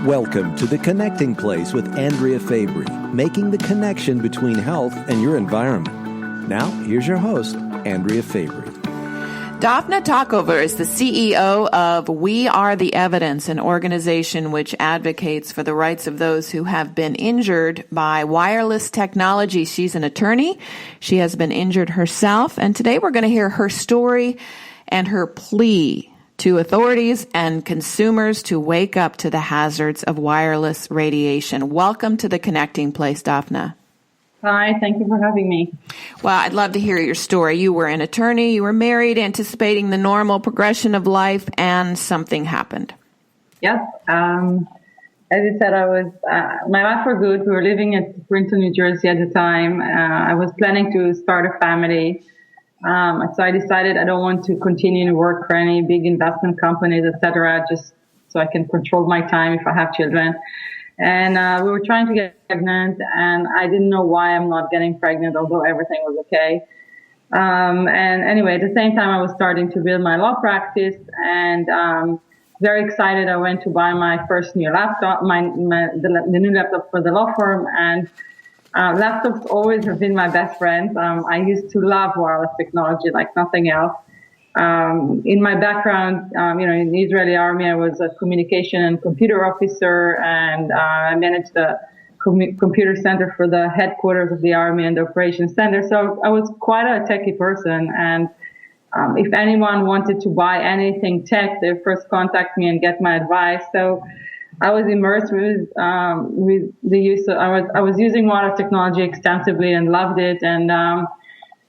Welcome to The Connecting Place with Andrea Fabry, making the connection between health and your environment. Now, here's your host, Andrea Fabry. Dafna Tachover is the CEO of We Are the Evidence, an organization which advocates for the rights of those who have been injured by wireless technology. She's an attorney. She has been injured herself, and today we're going to hear her story and her plea to authorities and consumers to wake up to the hazards of wireless radiation. Welcome to The Connecting Place, Dafna. Hi, thank you for having me. Well, I'd love to hear your story. You were an attorney, you were married, anticipating the normal progression of life, and something happened. Yes. As you said, my life was good. We were living in Brinton, New Jersey at the time. I was planning to start a family. So I decided I don't want to continue to work for any big investment companies, etc., just so I can control my time if I have children. And we were trying to get pregnant, and I didn't know why I'm not getting pregnant, although everything was okay. And anyway, at the same time, I was starting to build my law practice, and very excited. I went to buy my first new laptop, the new laptop for the law firm, and laptops always have been my best friends. I used to love wireless technology like nothing else. In my background, in the Israeli army, I was a communication and computer officer, and I managed the computer center for the headquarters of the army and the operations center. So I was quite a techie person, and if anyone wanted to buy anything tech, they first contact me and get my advice. So I was immersed with the use of, I was using wireless technology extensively and loved it. And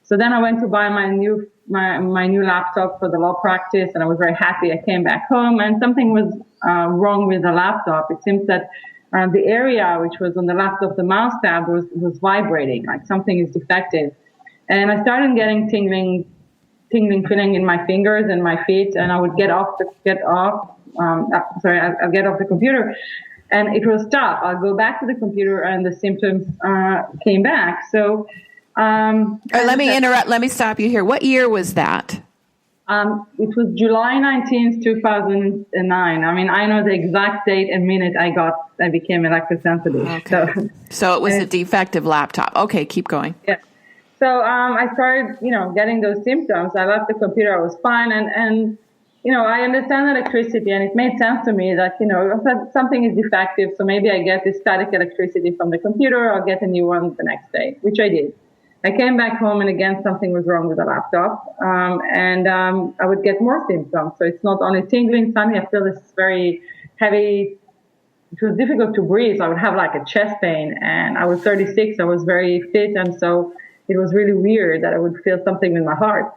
so then I went to buy my new laptop for the law practice, and I was very happy. I came back home, and something was wrong with the laptop. It seems that the area which was on the left of the mouse tab was vibrating, like something is defective. And I started getting tingling feeling in my fingers and my feet, and I would I'll get off the computer, and it will stop. I'll go back to the computer, and the symptoms came back. So, let me interrupt. Let me stop you here. What year was that? It was July 19th, 2009. I mean, I know the exact date and minute I became electrosensitive. Okay. So it was a defective laptop. Okay, keep going. Yeah. So I started, getting those symptoms. I left the computer. I was fine, and I understand electricity, and it made sense to me that, something is defective, so maybe I get this static electricity from the computer, I'll get a new one the next day, which I did. I came back home, and again, something was wrong with the laptop, and I would get more symptoms. So it's not only tingling, suddenly I feel this very heavy, it was difficult to breathe. I would have like a chest pain, and I was 36, I was very fit, and so it was really weird that I would feel something in my heart.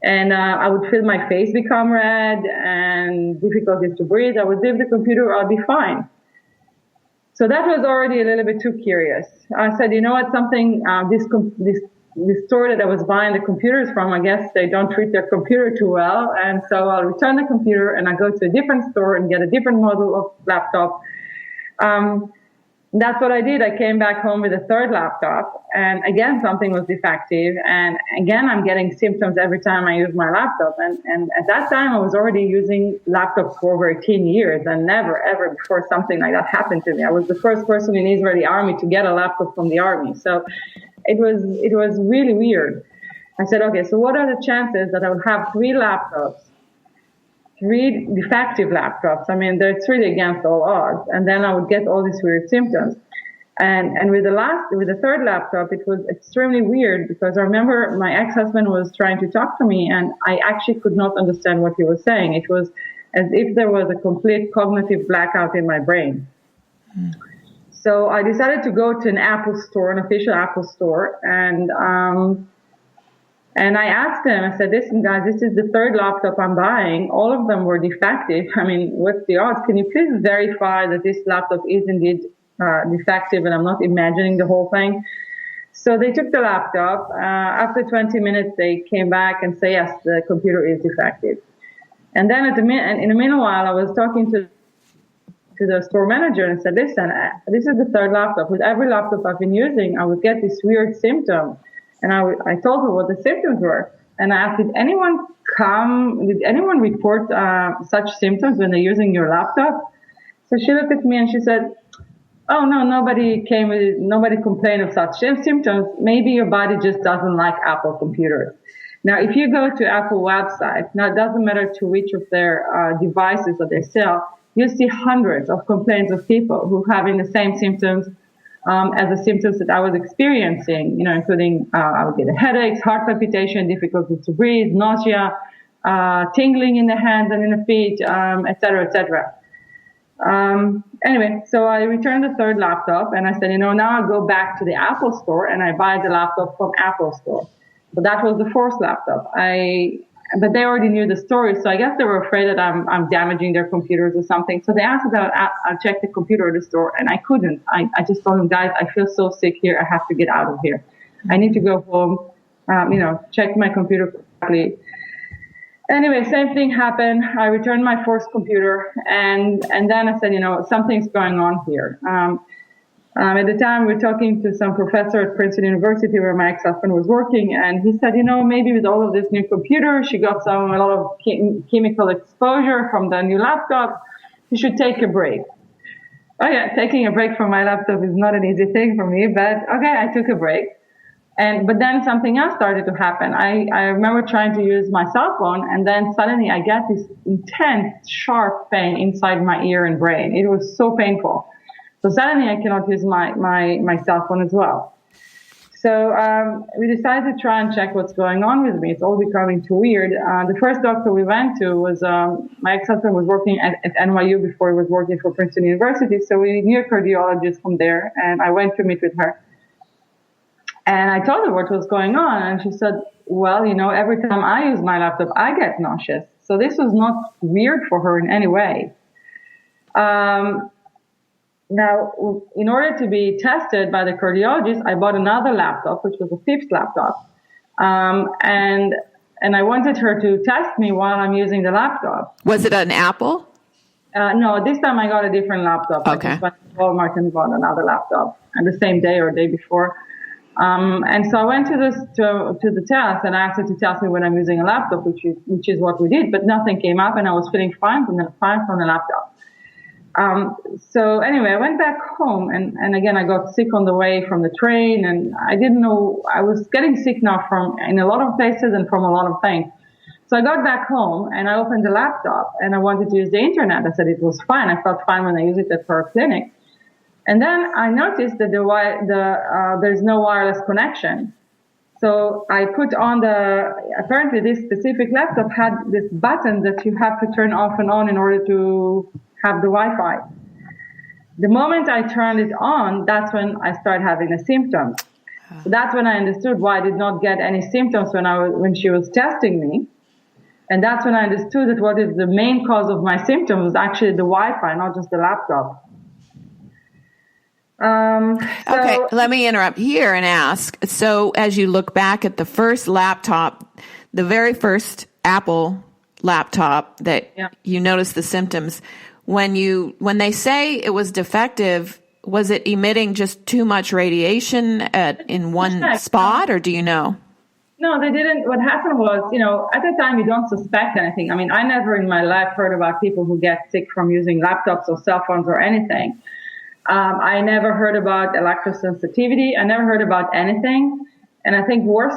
And I would feel my face become red and difficulties to breathe. I would leave the computer, I'll be fine. So that was already a little bit too curious. I said, you know what, this store that I was buying the computers from, I guess they don't treat their computer too well. And so I'll return the computer, and I go to a different store and get a different model of laptop. That's what I did. I came back home with a third laptop, and again, something was defective. And again, I'm getting symptoms every time I use my laptop. And at that time, I was already using laptops for over 18 years, and never, ever before something like that happened to me. I was the first person in the Israeli army to get a laptop from the army. So it was really weird. I said, okay, so what are the chances that I would have three defective laptops? I mean, that's really against all odds. And then I would get all these weird symptoms. And with the third laptop, it was extremely weird, because I remember my ex-husband was trying to talk to me, and I actually could not understand what he was saying. It was as if there was a complete cognitive blackout in my brain. So I decided to go to an Apple store, an official Apple store, and I asked them, I said, listen, guys, this is the third laptop I'm buying. All of them were defective. I mean, what's the odds? Can you please verify that this laptop is indeed defective and I'm not imagining the whole thing? So they took the laptop. After 20 minutes, they came back and say, yes, the computer is defective. And then in the meanwhile, I was talking to the store manager and said, listen, this is the third laptop. With every laptop I've been using, I would get this weird symptom. And I told her what the symptoms were. And I asked, did anyone report such symptoms when they're using your laptop? So she looked at me and she said, oh, no, nobody complained of such symptoms. Maybe your body just doesn't like Apple computers. Now, if you go to Apple website, now it doesn't matter to which of their devices that they sell, you see hundreds of complaints of people who are having the same symptoms as the symptoms that I was experiencing, including I would get headaches, heart palpitation, difficulty to breathe, nausea, tingling in the hands and in the feet, et cetera, et cetera. Anyway, so I returned the third laptop and I said, now I'll go back to the Apple store and I buy the laptop from Apple store. But that was the fourth laptop. But they already knew the story, so I guess they were afraid that I'm damaging their computers or something. So they asked that I'll check the computer at the store, and I couldn't. I just told them, guys, I feel so sick here. I have to get out of here. I need to go home, check my computer correctly. Anyway, same thing happened. I returned my fourth computer, and then I said, something's going on here. At the time, we were talking to some professor at Princeton University where my ex-husband was working, and he said, maybe with all of this new computer, she got a lot of chemical exposure from the new laptop. You should take a break. Oh yeah, taking a break from my laptop is not an easy thing for me, but okay, I took a break. But then something else started to happen. I remember trying to use my cell phone, and then suddenly I get this intense, sharp pain inside my ear and brain. It was so painful. So suddenly I cannot use my cell phone as well. So we decided to try and check what's going on with me. It's all becoming too weird. The first doctor we went to was my ex-husband was working at NYU before he was working for Princeton University. So we knew a cardiologist from there, and I went to meet with her. And I told her what was going on, and she said, well, every time I use my laptop, I get nauseous. So this was not weird for her in any way. Now, in order to be tested by the cardiologist, I bought another laptop, which was a fifth laptop. And I wanted her to test me while I'm using the laptop. Was it an Apple? No, this time I got a different laptop. Okay. I just went to Walmart and bought another laptop, and the same day or day before. And so I went to the test and I asked her to test me when I'm using a laptop, which is what we did, but nothing came up, and I was feeling fine from the laptop. So anyway, I went back home, and again, I got sick on the way from the train, and I didn't know, I was getting sick now in a lot of places and from a lot of things. So I got back home and I opened the laptop and I wanted to use the internet. I said it was fine. I felt fine when I used it at her clinic. And then I noticed that there's no wireless connection. So I put on apparently this specific laptop had this button that you have to turn off and on in order to have the Wi-Fi. The moment I turned it on, that's when I started having the symptoms. So that's when I understood why I did not get any symptoms when she was testing me. And that's when I understood that what is the main cause of my symptoms was actually the Wi-Fi, not just the laptop. Okay, let me interrupt here and ask. So as you look back at the first laptop, the very first Apple laptop that you noticed the symptoms, when they say it was defective, was it emitting just too much radiation in one spot, or do you know? No, they didn't. What happened was, at the time you don't suspect anything. I mean, I never in my life heard about people who get sick from using laptops or cell phones or anything. I never heard about electrosensitivity. I never heard about anything. And I think worse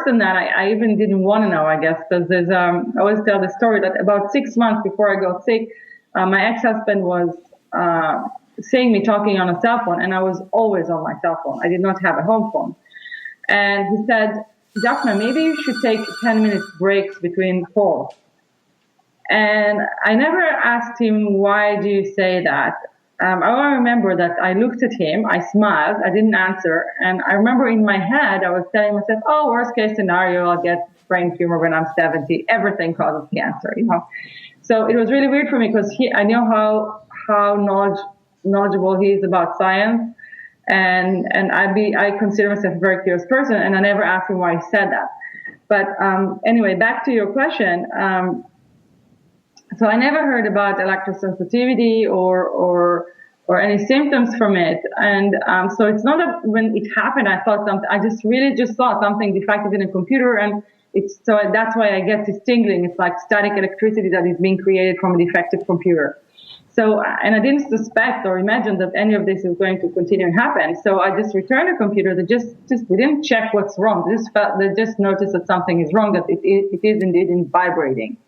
than that, I even didn't want to know, I guess, because there's, I always tell the story that about 6 months before I got sick, my ex-husband was seeing me talking on a cell phone, and I was always on my cell phone. I did not have a home phone. And he said, Dafna, maybe you should take 10-minute breaks between calls. And I never asked him, why do you say that? I remember that I looked at him, I smiled, I didn't answer, and I remember in my head, I was telling myself, oh, worst case scenario, I'll get brain tumor when I'm 70, everything causes cancer, So it was really weird for me because I know how knowledgeable he is about science, and I consider myself a very curious person, and I never asked him why he said that. But anyway, back to your question. So I never heard about electrosensitivity or any symptoms from it. And so it's not that when it happened, I thought something, I just saw something defective in a computer, and so that's why I get this tingling. It's like static electricity that is being created from a defective computer. So, and I didn't suspect or imagine that any of this is going to continue and happen. So I just returned the computer. They just we didn't check what's wrong. They just noticed that something is wrong, that it is indeed vibrating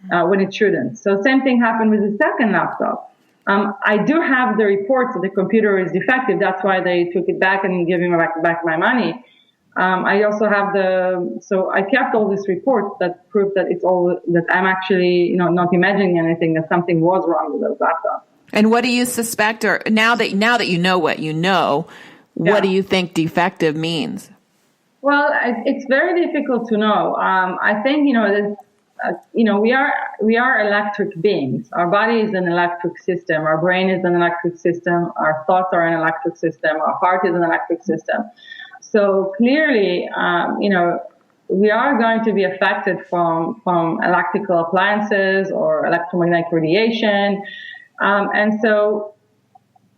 when it shouldn't. So same thing happened with the second laptop. I do have the reports that the computer is defective. That's why they took it back and gave me back my money. I also have so I kept all these reports that prove that that I'm actually, not imagining anything, that something was wrong with those laptops. And what do you suspect, or now that you know what you know, what do you think defective means? Well, it's very difficult to know. I think, we are electric beings. Our body is an electric system. Our brain is an electric system. Our thoughts are an electric system. Our heart is an electric system. So clearly, we are going to be affected from electrical appliances or electromagnetic radiation. And so,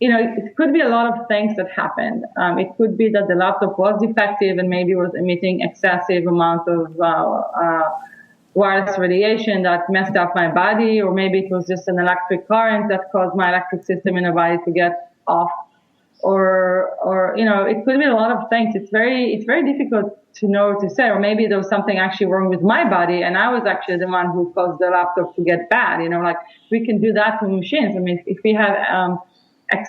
it could be a lot of things that happened. It could be that the laptop was defective and maybe was emitting excessive amount of wireless radiation that messed up my body, or maybe it was just an electric current that caused my electric system in the body to get off. Or it could be a lot of things. It's very difficult to say. Or maybe there was something actually wrong with my body, and I was actually the one who caused the laptop to get bad. Like we can do that to machines. I mean, if we have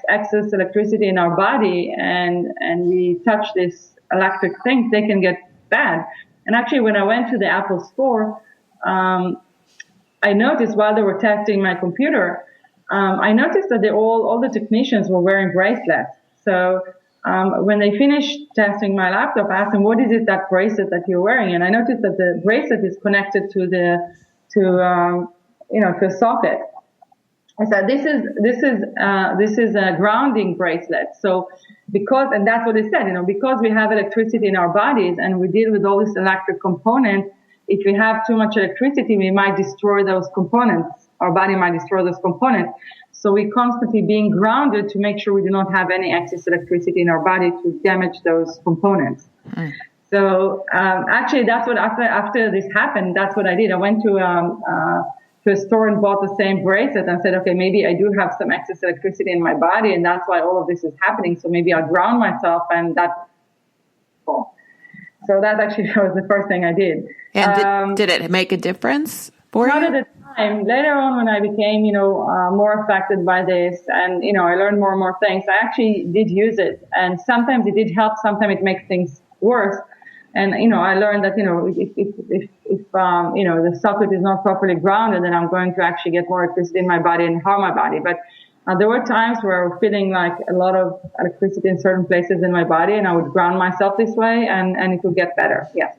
excess electricity in our body and we touch these electric things, they can get bad. And actually, when I went to the Apple store, I noticed while they were testing my computer, I noticed that all the technicians were wearing bracelets. So when they finished testing my laptop, I asked them, "What is it, that bracelet that you're wearing?" And I noticed that the bracelet is connected to a socket. I said, "This is a grounding bracelet." So and that's what they said, because we have electricity in our bodies and we deal with all these electric components. If we have too much electricity, we might destroy those components. Our body might destroy those components. So we're constantly being grounded to make sure we do not have any excess electricity in our body to damage those components. Mm. So actually, that's what after this happened, that's what I did. I went to a store and bought the same bracelet and said, okay, maybe I do have some excess electricity in my body, and that's why all of this is happening. So maybe I'll ground myself, and that's cool. So that actually was the first thing I did. And did it make a difference for you? Not at the time. Later on, when I became, more affected by this, and I learned more and more things, I actually did use it, and sometimes it did help. Sometimes it makes things worse. And I learned that if the socket is not properly grounded, then I'm going to actually get more electricity in my body and harm my body. But there were times where I was feeling like a lot of electricity in certain places in my body, and I would ground myself this way, and it would get better. Yes.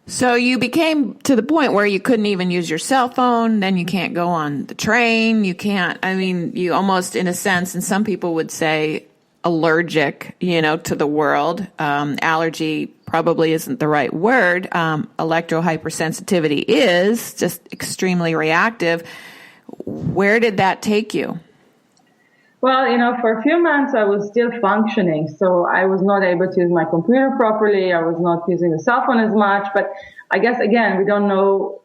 So you became to the point where you couldn't even use your cell phone, then you can't go on the train, you almost, in a sense, and some people would say allergic, to the world. Allergy probably isn't the right word. Hypersensitivity is just extremely reactive. Where did that take you? Well, for a few months I was still functioning, so I was not able to use my computer properly. I was not using the cell phone as much, but I guess, again, we don't know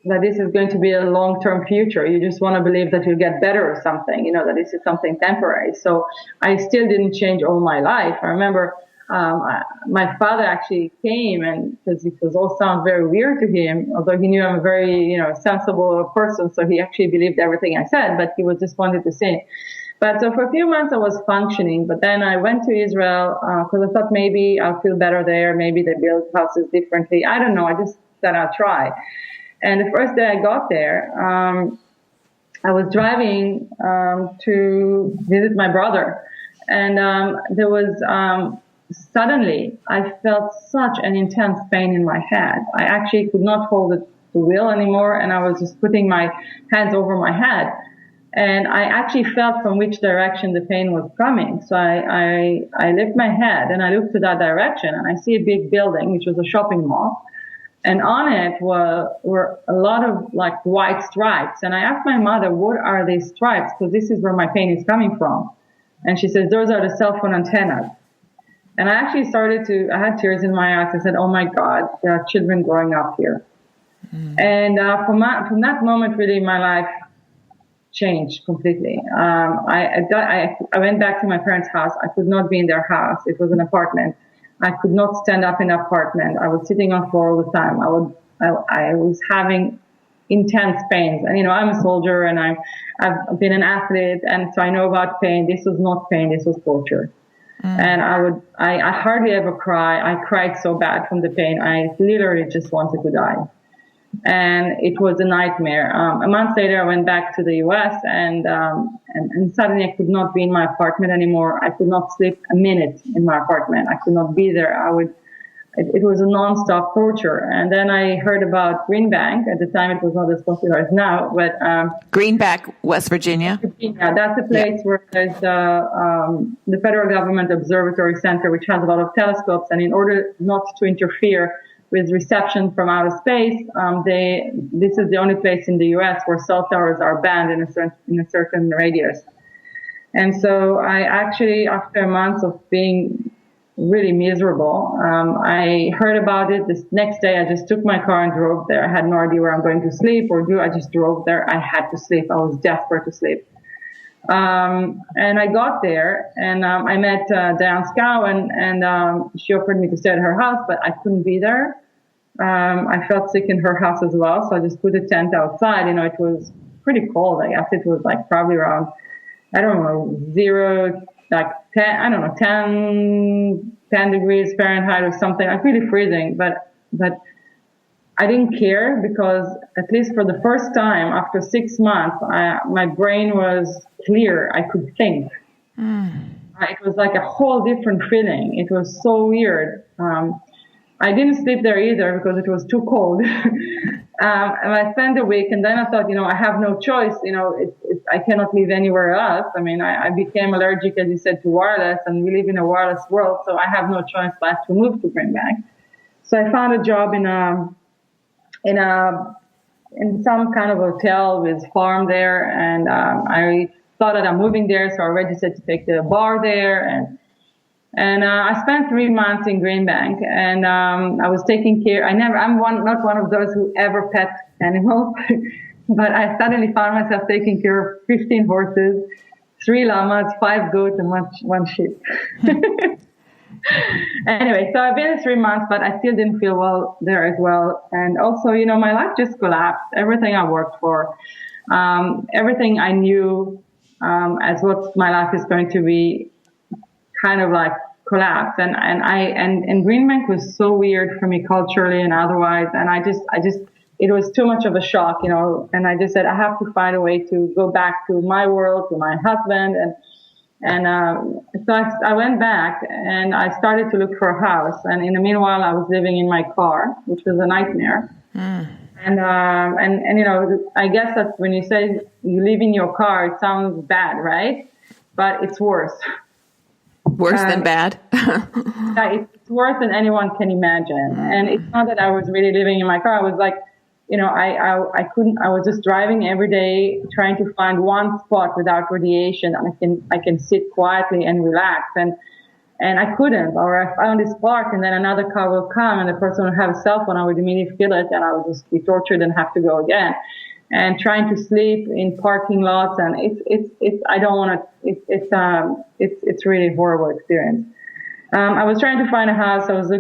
that this is going to be a long-term future. You just want to believe that you'll get better or something, that this is something temporary. So I still didn't change all my life. I remember my father actually came, and because it was all sound very weird to him, although he knew I'm a very, sensible person, so he actually believed everything I said, but he was just wanted to see. But so for a few months I was functioning, but then I went to Israel because I thought maybe I'll feel better there. Maybe they build houses differently. I don't know. I just said I'll try. And the first day I got there, I was driving to visit my brother, and there was suddenly I felt such an intense pain in my head. I actually could not hold the wheel anymore, and I was just putting my hands over my head. And I actually felt from which direction the pain was coming. So I lift my head and I looked to that direction, and I see a big building, which was a shopping mall. And on it were a lot of like white stripes. And I asked my mother, what are these stripes? Because this is where my pain is coming from. And she says, those are the cell phone antennas. And I actually I had tears in my eyes. I said, oh my God, there are children growing up here. Mm. And from that moment, really, my life changed completely. I went back to my parents' house. I could not be in their house. It was an apartment. I could not stand up in the apartment. I was sitting on the floor all the time. I was having intense pains. And, I'm a soldier and I've been an athlete. And so I know about pain. This was not pain. This was torture. And I hardly ever cry. I cried so bad from the pain. I literally just wanted to die. And it was a nightmare. A month later, I went back to the U.S. and suddenly I could not be in my apartment anymore. I could not sleep a minute in my apartment. I could not be there. It was a non-stop torture. And then I heard about Green Bank. At the time, it was not as popular as now, but Greenback, West Virginia. Yeah, that's a place where there's the federal government observatory center, which has a lot of telescopes. And in order not to interfere with reception from outer space, this is the only place in the U.S. where cell towers are banned in a certain radius. And so I actually, after months of being really miserable, I heard about it. This next day, I just took my car and drove there. I had no idea where I'm going to sleep or do. I just drove there. I had to sleep. I was desperate to sleep. And I got there and I met Diane Scow and she offered me to stay at her house, but I couldn't be there. I felt sick in her house as well, so I just put a tent outside. It was pretty cold. I guess it was like probably around, I don't know, 10 degrees Fahrenheit or something. Like really freezing, but I didn't care because at least for the first time after 6 months, my brain was clear. I could think. It was like a whole different feeling. It was so weird. I didn't sleep there either because it was too cold. And I spent a week and then I thought, I have no choice. I cannot live anywhere else. I mean, I became allergic, as you said, to wireless and we live in a wireless world. So I have no choice but to move to Green Bank. So I found a job in some kind of hotel with farm there. And, I thought that I'm moving there. So I registered to take the bar there and I spent 3 months in Green Bank and, I was taking care. I'm not one of those who ever pet animals, but I suddenly found myself taking care of 15 horses, 3 llamas, 5 goats and one sheep. Anyway, so I've been in 3 months, but I still didn't feel well there as well. And also, my life just collapsed. Everything I worked for, everything I knew, as what my life is going to be, kind of like collapsed. And Green Bank was so weird for me culturally and otherwise. And it was too much of a shock, and I just said, I have to find a way to go back to my world, to my husband. So I went back and I started to look for a house. And in the meanwhile, I was living in my car, which was a nightmare. And I guess that when you say you live in your car, it sounds bad, right? But it's worse. Worse than bad? It's worse than anyone can imagine. And it's not that I was really living in my car. I was like, I was just driving every day trying to find one spot without radiation. I can sit quietly and relax. And I couldn't, or I found this spark and then another car will come and the person will have a cell phone. I would immediately feel it and I would just be tortured and have to go again. And trying to sleep in parking lots and it's really horrible experience. I was trying to find a house. I was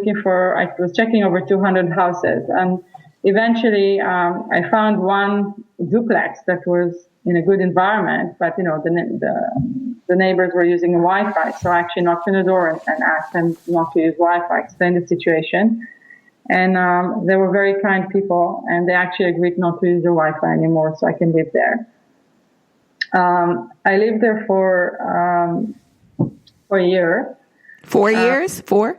checking over 200 houses and eventually, I found one duplex that was in a good environment, but the neighbors were using Wi-Fi. So I actually knocked on the door and asked them not to use Wi-Fi, explained the situation. And, they were very kind people and they actually agreed not to use the Wi-Fi anymore so I can live there. I lived there for a year. 4 years? For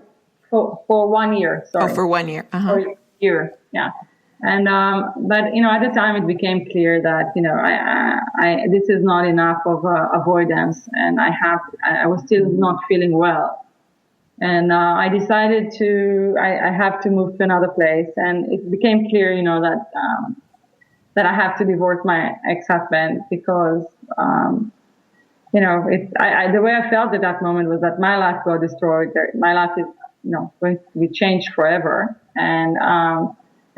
1 year, sorry. Oh, for 1 year. Uh-huh. For a year, yeah. And, but, at the time it became clear that, this is not enough of avoidance and I was still not feeling well. And, I decided I have to move to another place and it became clear, that I have to divorce my ex-husband because, the way I felt at that moment was that my life got destroyed. My life is, going to be changed forever.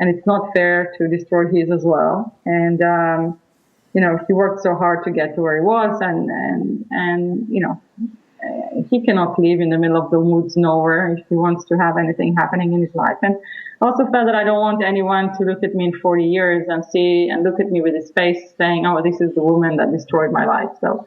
And it's not fair to destroy his as well. And he worked so hard to get to where he was, and he cannot live in the middle of the woods nowhere if he wants to have anything happening in his life. And I also felt that I don't want anyone to look at me in 40 years and look at me with his face saying, oh, this is the woman that destroyed my life. So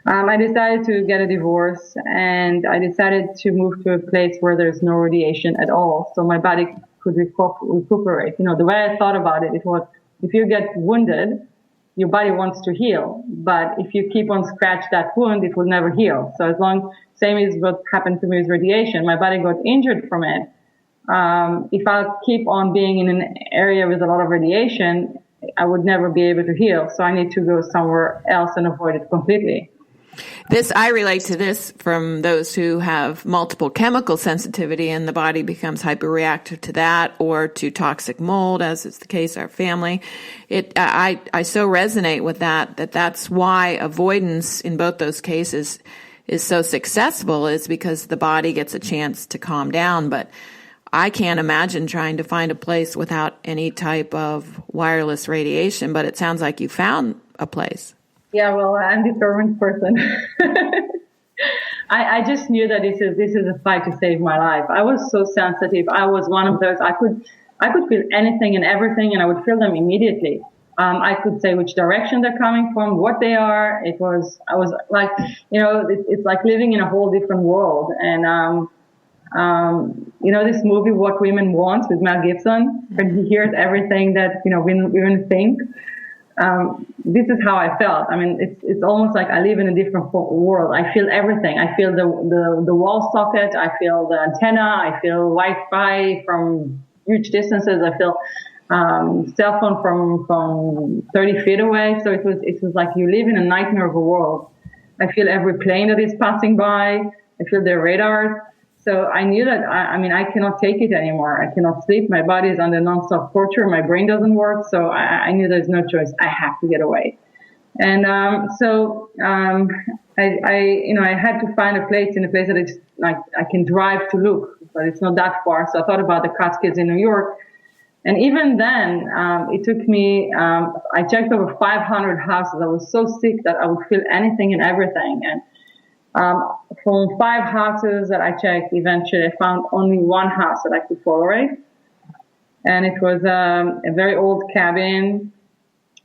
I decided to get a divorce, and I decided to move to a place where there's no radiation at all, so my body could recuperate. The way I thought about it was, if you get wounded, your body wants to heal, but if you keep on scratch that wound, it will never heal. So same as what happened to me with radiation, my body got injured from it. If I keep on being in an area with a lot of radiation, I would never be able to heal. So I need to go somewhere else and avoid it completely. I relate to this from those who have multiple chemical sensitivity, and the body becomes hyperreactive to that or to toxic mold, as is the case our family. I so resonate with that's why avoidance in both those cases is so successful, is because the body gets a chance to calm down. But I can't imagine trying to find a place without any type of wireless radiation, but it sounds like you found a place. Yeah, well, I'm a determined person. I just knew that this is a fight to save my life. I was so sensitive. I was one of those. I could feel anything and everything, and I would feel them immediately. I could say which direction they're coming from, what they are. I was like, it's like living in a whole different world. And this movie, What Women Want, with Mel Gibson, where he hears everything that women think. This is how I felt. I mean, it's almost like I live in a different world. I feel everything. I feel the wall socket. I feel the antenna. I feel Wi-Fi from huge distances. I feel cell phone from 30 feet away. So it was like you live in a nightmare of a world. I feel every plane that is passing by. I feel their radars. So I knew that, I cannot take it anymore. I cannot sleep. My body is under nonstop torture. My brain doesn't work. So I knew there's no choice. I have to get away. And I had to find a place that it's like I can drive to look, but it's not that far. So I thought about the Catskills in New York. And even then, it took me, I checked over 500 houses. I was so sick that I would feel anything and everything. And from 5 houses that I checked, eventually I found only one house that I could tolerate. And it was a very old cabin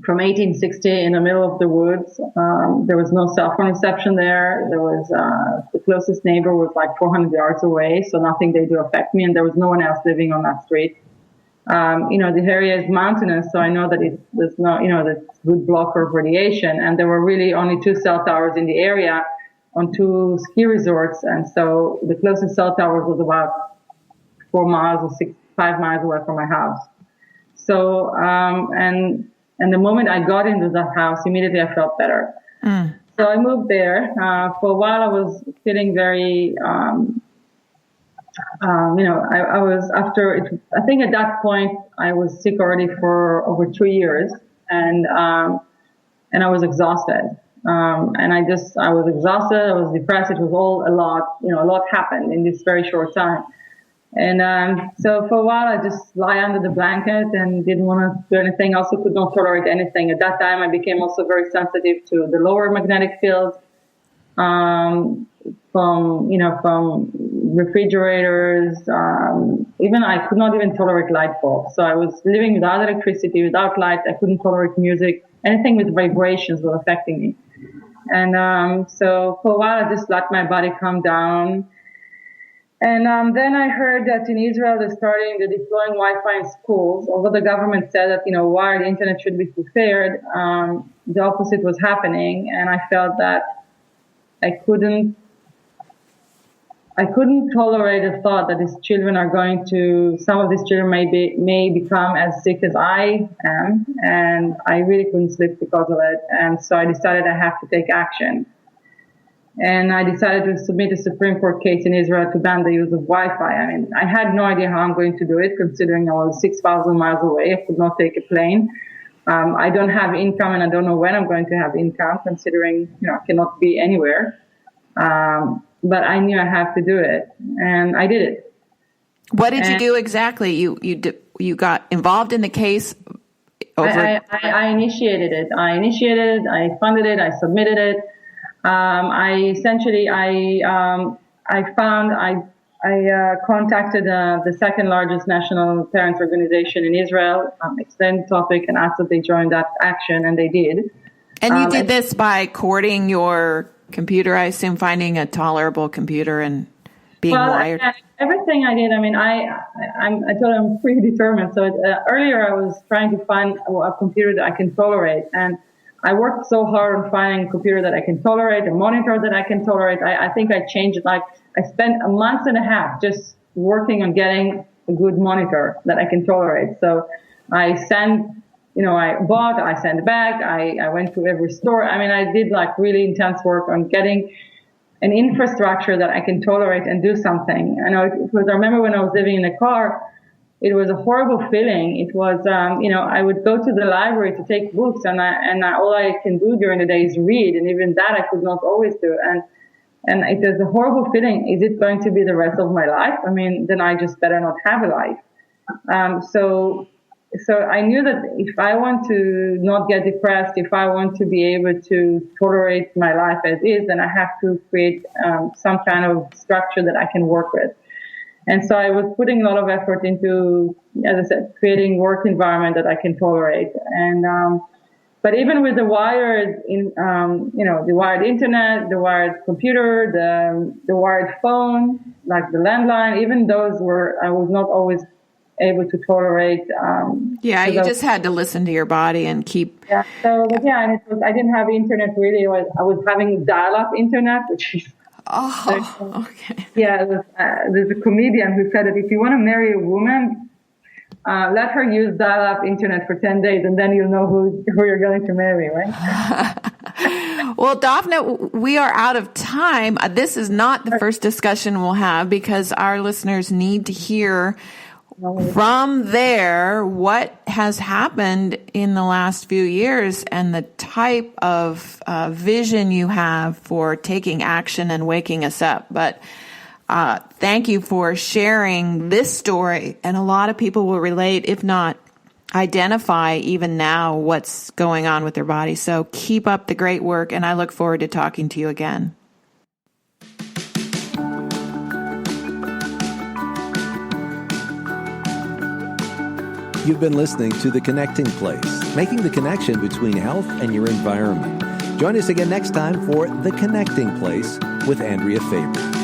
from 1860 in the middle of the woods. There was no cell phone reception there. There was the closest neighbor was like 400 yards away, so nothing they do affect me, and there was no one else living on that street. The area is mountainous, so I know that there's no, that's good blocker of radiation, and there were really only 2 cell towers in the area on 2 ski resorts, and so the closest cell tower was about 4 miles or 5 miles away from my house. So, and the moment I got into that house, immediately I felt better. So I moved there. For a while I was feeling very, I was I think at that point I was sick already for over 2 years, and I was exhausted. And I was exhausted, I was depressed, it was all a lot happened in this very short time. And, so for a while I just lie under the blanket and didn't want to do anything. I also could not tolerate anything. At that time I became also very sensitive to the lower magnetic fields, from refrigerators, even I could not even tolerate light bulbs. So I was living without electricity, without light. I couldn't tolerate music. Anything with vibrations was affecting me. And so for a while I just let my body calm down. And then I heard that in Israel they're starting the deploying Wi-Fi in schools. Although the government said that, why the internet should be prepared, the opposite was happening. And I felt that I couldn't tolerate the thought that some of these children may become as sick as I am, and I really couldn't sleep because of it. And so I decided I have to take action. And I decided to submit a Supreme Court case in Israel to ban the use of Wi-Fi. I had no idea how I'm going to do it, considering I was 6,000 miles away. I could not take a plane. I don't have income, and I don't know when I'm going to have income, considering, I cannot be anywhere. But I knew I have to do it, and I did it. What did you do exactly? You got involved in the case I initiated it. I funded it. I submitted it. I contacted the second largest national parents organization in Israel, extended the topic, and asked if they joined that action, and they did. And you did this by courting your computer, I assume, finding a tolerable computer and being wired? Everything I did, I mean, I told you I'm pretty determined. So earlier I was trying to find a computer that I can tolerate. And I worked so hard on finding a computer that I can tolerate, a monitor that I can tolerate. I think I changed it. Like, I spent a month and a half just working on getting a good monitor that I can tolerate. So I sent back, I went to every store. I mean, I did like really intense work on getting an infrastructure that I can tolerate and do something. I remember when I was living in a car, it was a horrible feeling. It was, I would go to the library to take books, and all I can do during the day is read, and even that I could not always do. And it was a horrible feeling. Is it going to be the rest of my life? I mean, then I just better not have a life. So I knew that if I want to not get depressed, if I want to be able to tolerate my life as is, then I have to create some kind of structure that I can work with. And so I was putting a lot of effort into, as I said, creating work environment that I can tolerate. And but even with the wired, the wired internet, the wired computer, the wired phone, like the landline, even those I was not always able to tolerate. You just had to listen to your body and keep. Yeah. So, and I didn't have internet really. I was having dial-up internet, which is. Oh, okay. Yeah, there's a comedian who said that if you want to marry a woman, let her use dial-up internet for 10 days, and then you'll know who you're going to marry, right? Well, Dafna, we are out of time. This is not the first discussion we'll have, because our listeners need to hear from there what has happened in the last few years and the type of vision you have for taking action and waking us up. But thank you for sharing this story. And a lot of people will relate, if not identify even now what's going on with their body. So keep up the great work, and I look forward to talking to you again. You've been listening to The Connecting Place, making the connection between health and your environment. Join us again next time for The Connecting Place with Andrea Faber.